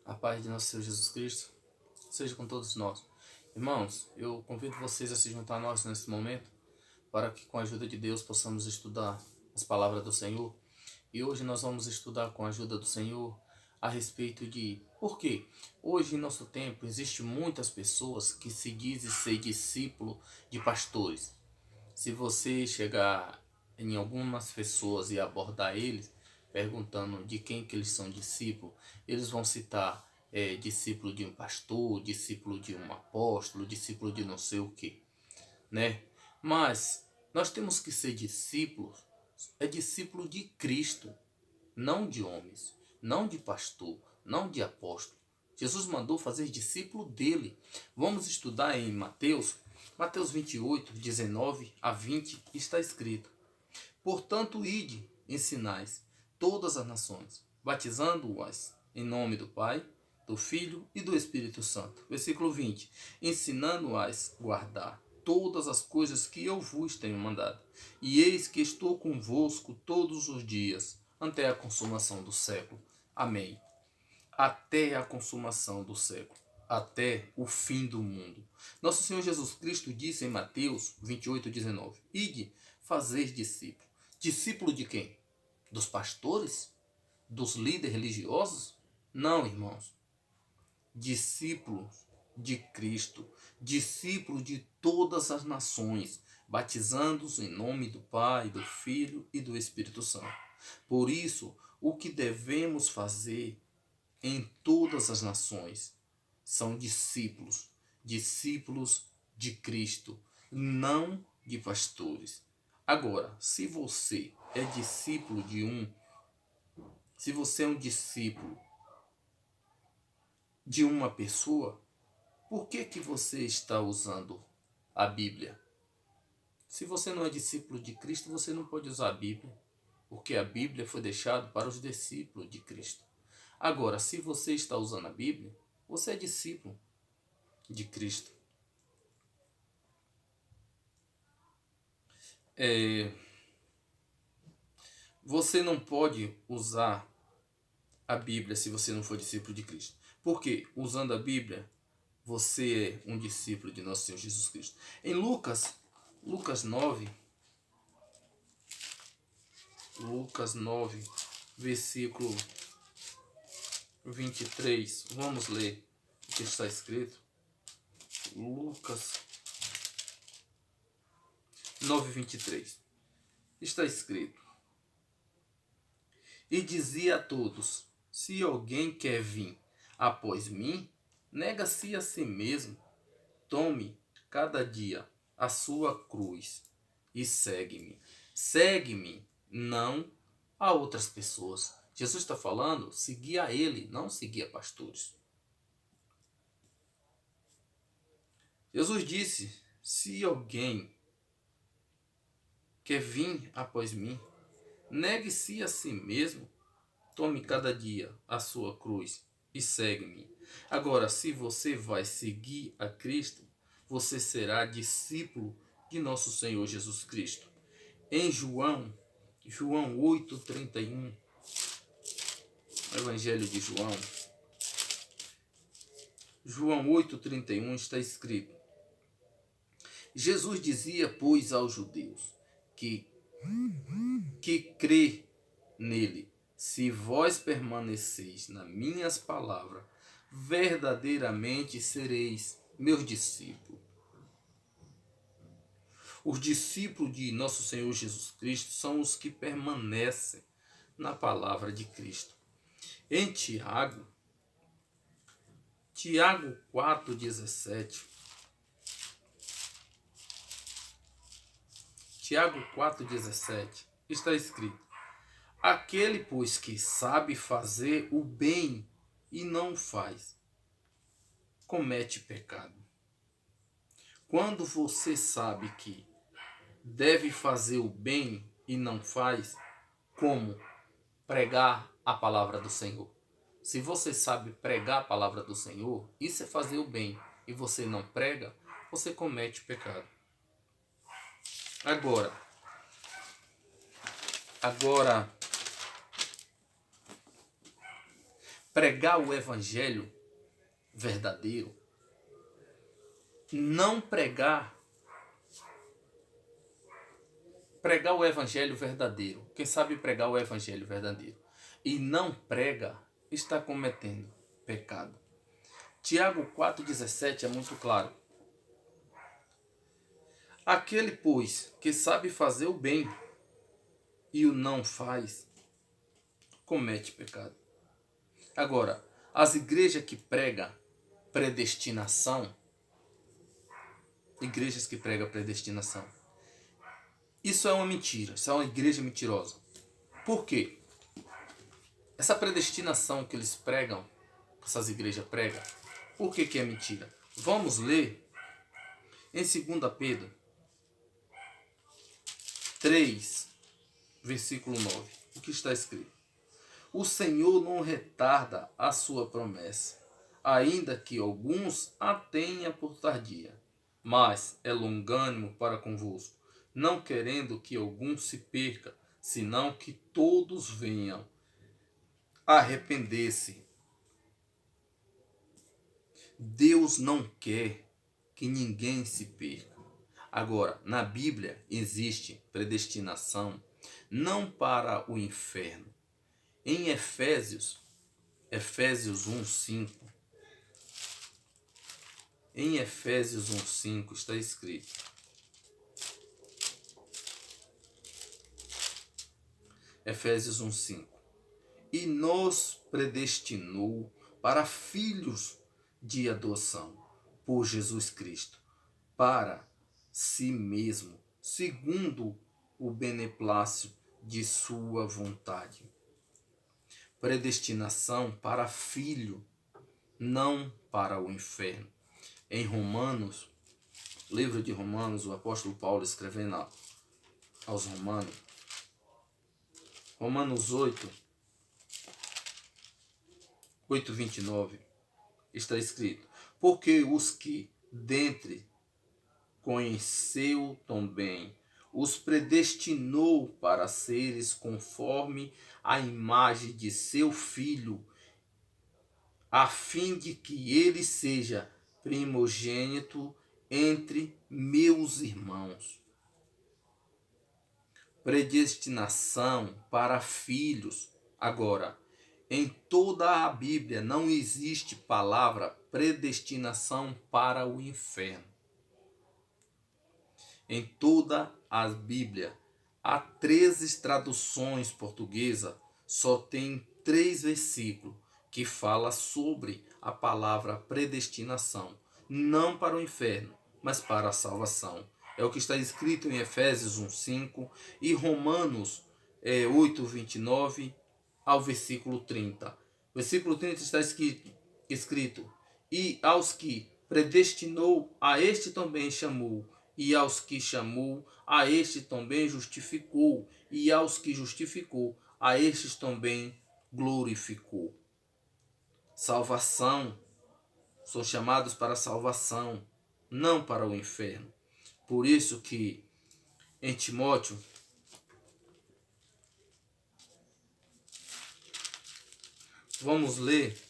A paz de nosso Senhor Jesus Cristo seja com todos nós. Irmãos, eu convido vocês a se juntar a nós nesse momento, para que com a ajuda de Deus possamos estudar as palavras do Senhor. E hoje nós vamos estudar com a ajuda do Senhor a respeito de por quê? Hoje em nosso tempo existem muitas pessoas que se dizem ser discípulo de pastores. Se você chegar em algumas pessoas e abordar eles, perguntando de quem que eles são discípulos, eles vão citar discípulo de um pastor, discípulo de um apóstolo, discípulo de não sei o que, né? Mas nós temos que ser discípulos, discípulo de Cristo, não de homens, não de pastor, não de apóstolo. Jesus mandou fazer discípulo dele. Vamos estudar em Mateus 28, 19 a 20, está escrito: Portanto, ide, ensinais todas as nações, batizando-as em nome do Pai, do Filho e do Espírito Santo. Versículo 20. Ensinando-as a guardar todas as coisas que eu vos tenho mandado. E eis que estou convosco todos os dias, até a consumação do século. Amém. Até a consumação do século, até o fim do mundo. Nosso Senhor Jesus Cristo disse em Mateus 28, 19: Ide, fazer discípulo. Discípulo de quem? Dos pastores? Dos líderes religiosos? Não, irmãos. Discípulos de Cristo, discípulos de todas as nações, batizando-os em nome do Pai, do Filho e do Espírito Santo. Por isso, o que devemos fazer em todas as nações são discípulos, discípulos de Cristo, não de pastores. Agora, se você é discípulo se você é um discípulo de uma pessoa, por que você está usando a Bíblia? Se você não é discípulo de Cristo, você não pode usar a Bíblia, porque a Bíblia foi deixada para os discípulos de Cristo. Agora, se você está usando a Bíblia, você é discípulo de Cristo. Você não pode usar a Bíblia se você não for discípulo de Cristo. Porque usando a Bíblia, você é um discípulo de nosso Senhor Jesus Cristo. Em Lucas 9, versículo 23, vamos ler o que está escrito. Lucas 9, 23. Está escrito: E dizia a todos: Se alguém quer vir após mim, nega-se a si mesmo, tome cada dia a sua cruz e segue-me. Segue-me, não a outras pessoas. Jesus está falando, seguir a ele, não seguir a pastores. Jesus disse: se alguém quer vir após mim, negue-se a si mesmo, tome cada dia a sua cruz e segue-me. Agora, se você vai seguir a Cristo, você será discípulo de nosso Senhor Jesus Cristo. Em João 8:31, Evangelho de João 8:31 está escrito: Jesus dizia, pois, aos judeus que crê nele: se vós permaneceis nas minhas palavras, verdadeiramente sereis meus discípulos. Os discípulos de nosso Senhor Jesus Cristo são os que permanecem na palavra de Cristo. Em Tiago 4:17, Tiago 4:17 está escrito: aquele, pois, que sabe fazer o bem e não faz, comete pecado. Quando você sabe que deve fazer o bem e não faz, como pregar a palavra do Senhor. Se você sabe pregar a palavra do Senhor, isso é fazer o bem, e você não prega, você comete pecado. Agora, pregar o evangelho verdadeiro, não pregar o evangelho verdadeiro. Quem sabe pregar o evangelho verdadeiro e não prega, está cometendo pecado. Tiago 4,17 é muito claro. Aquele, pois, que sabe fazer o bem e o não faz, comete pecado. Agora, as igrejas que pregam predestinação, isso é uma mentira, isso é uma igreja mentirosa. Por quê? Essa predestinação que eles pregam, essas igrejas pregam, por que é mentira? Vamos ler em 2 Pedro 3, versículo 9. O que está escrito? O Senhor não retarda a sua promessa, ainda que alguns a tenham por tardia, mas é longânimo para convosco, não querendo que algum se perca, senão que todos venham arrepender-se. Deus não quer que ninguém se perca. Agora, na Bíblia existe predestinação não para o inferno. Em Efésios 1:5, em Efésios 1:5 está escrito: Efésios 1:5, e nos predestinou para filhos de adoção por Jesus Cristo, para si mesmo, segundo o beneplácito de sua vontade. Predestinação para filho, não para o inferno. Em Romanos, livro de Romanos, o apóstolo Paulo escrevendo aos Romanos, Romanos 8:29, está escrito: porque os que dentre conheceu também, os predestinou para seres conforme a imagem de seu Filho, a fim de que ele seja primogênito entre meus irmãos. Predestinação para filhos. Agora, em toda a Bíblia não existe palavra predestinação para o inferno. Em toda a Bíblia, há 13 traduções portuguesas, só tem 3 versículos que fala sobre a palavra predestinação, não para o inferno, mas para a salvação. É o que está escrito em Efésios 1:5 e Romanos 8:29 ao versículo 30. Versículo 30 está escrito: e aos que predestinou, a este também chamou, e aos que chamou, a este também justificou, e aos que justificou, a estes também glorificou. Salvação, são chamados para a salvação, não para o inferno. Por isso que em Timóteo, vamos ler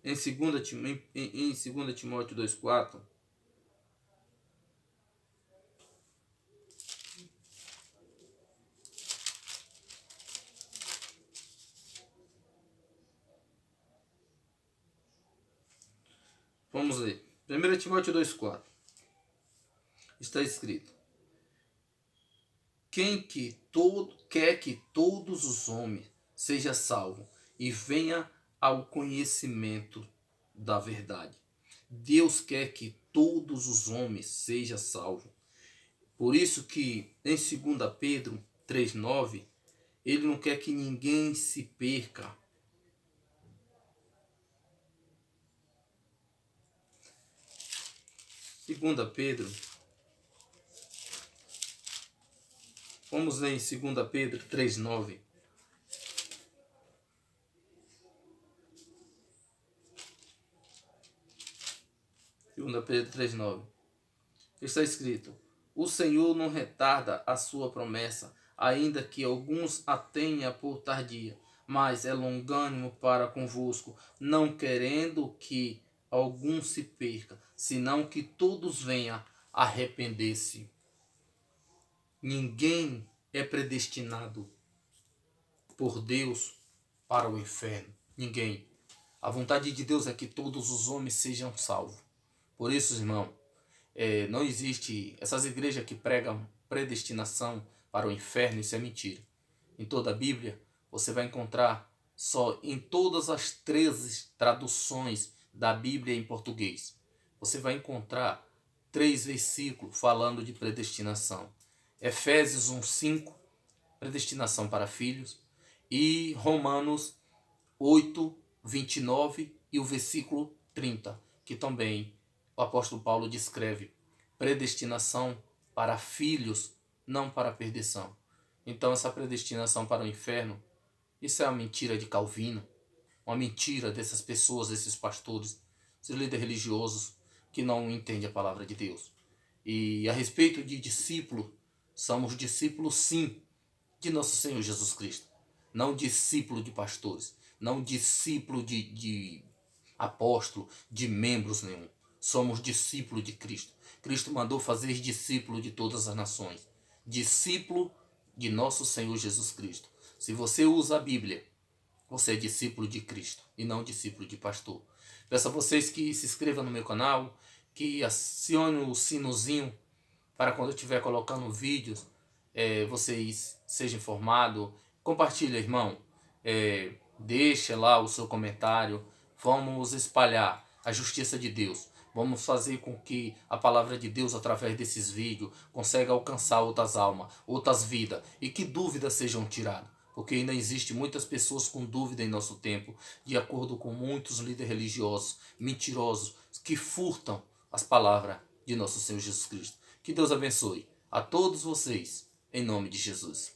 em 2 Timóteo 2:4. Vamos ler. 1 Timóteo 2:4. Está escrito: quer que todos os homens sejam salvos e venha ao conhecimento da verdade. Deus quer que todos os homens sejam salvos. Por isso que em 2 Pedro 3:9, ele não quer que ninguém se perca. Segunda Pedro, vamos ler em 2 Pedro 3:9. Segunda Pedro 3:9. Está escrito: o Senhor não retarda a sua promessa, ainda que alguns a tenham por tardia, mas é longânimo para convosco, não querendo que algum se perca, senão que todos venham a arrepender-se. Ninguém é predestinado por Deus para o inferno. Ninguém. A vontade de Deus é que todos os homens sejam salvos. Por isso, irmão, não existe essas igrejas que pregam predestinação para o inferno, isso é mentira. Em toda a Bíblia, você vai encontrar só em todas as 13 traduções da Bíblia em português. Você vai encontrar 3 versículos falando de predestinação. Efésios 1:5, predestinação para filhos, e Romanos 8:29 e o versículo 30, que também o apóstolo Paulo descreve predestinação para filhos, não para perdição. Então essa predestinação para o inferno, isso é uma mentira de Calvino, uma mentira dessas pessoas, desses pastores, esses líderes religiosos que não entendem a palavra de Deus. E a respeito de discípulo, somos discípulos sim de nosso Senhor Jesus Cristo, não discípulo de pastores, não discípulo de apóstolo, de membros nenhum. Somos discípulo de Cristo. Cristo mandou fazer discípulo de todas as nações. Discípulo de nosso Senhor Jesus Cristo. Se você usa a Bíblia, você é discípulo de Cristo e não discípulo de pastor. Peço a vocês que se inscrevam no meu canal, que acionem o sinozinho para quando eu estiver colocando vídeos, vocês sejam informados. Compartilha, irmão. Deixa lá o seu comentário. Vamos espalhar a justiça de Deus. Vamos fazer com que a palavra de Deus, através desses vídeos, consiga alcançar outras almas, outras vidas, e que dúvidas sejam tiradas. Porque ainda existe muitas pessoas com dúvida em nosso tempo, de acordo com muitos líderes religiosos, mentirosos, que furtam as palavras de nosso Senhor Jesus Cristo. Que Deus abençoe a todos vocês, em nome de Jesus.